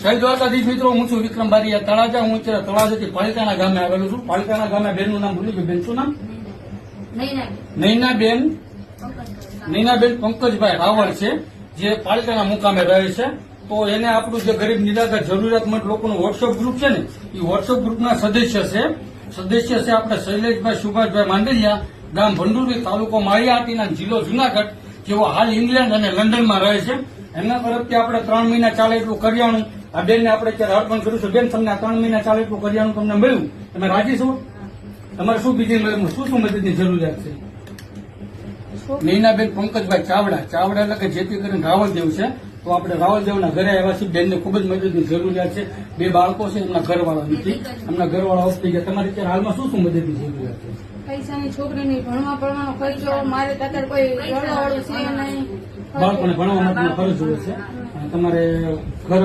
જય દ્વારકાધીશ મિત્રો, હું છું વિક્રમ બારીયા તળાજા. હું અત્યારે તળાજાથી પાલિતાણા ગામે આવેલો છું. પાલિતાણા ગામે બેનનું નામ ભૂલી ગયું. બેન શું નામ? નૈનાબેન પંકજભાઈ રાવળ છે, જે પાલિતાણા મુકામે રહે છે. તો એને આપણું જે ગરીબ નિરાધાર જરૂરિયાતમંદ લોકોનું વોટ્સઅપ ગ્રુપ છે ને, એ વોટ્સઅપ ગ્રુપના સદસ્ય છે આપણે શૈલેષભાઈ સુભાષભાઈ માંડલિયા, ગામ ભંડુરી, તાલુકો માળિયાહાટીના, જિલ્લો જુનાગઢ, જેઓ હાલ ઇંગ્લેન્ડ અને લંડનમાં રહે છે. એમના તરફથી આપણે 3 મહિના ચાલે એટલું કરિયાણું આ બેનને આપણે અત્યારે અર્પણ કરીશું. બેન, તમને આ 3 મહિના ચાલે એટલું કરિયાણું તમને મળ્યું, તમે રાજી છો? તમારે શું બીજી શું મદદની જરૂરિયાત છે? નૈનાબેન પંકજભાઈ ચાવડા એટલે કે જેથી કરીને રાવળદેવ છે. તો આપણે રાવળદેવના ઘરે આવ્યા છીએ. બેનને ખૂબ જ મદદની જરૂરિયાત છે. 2 બાળકો છે, એમના ઘરવાળા નથી, એમના ઘરવાળા ઓફ થઈ ગયા. તમારે અત્યારે હાલમાં શું મદદની જરૂરિયાત છે? પૈસાની, છોકરીની ભણવા પડવાનો ખર્ચો, મારે અત્યારે કોઈ વાળું છે નહીં. બાળકોને ભણવા માટેનો ખર્ચ હોય છે. તમારે ઘર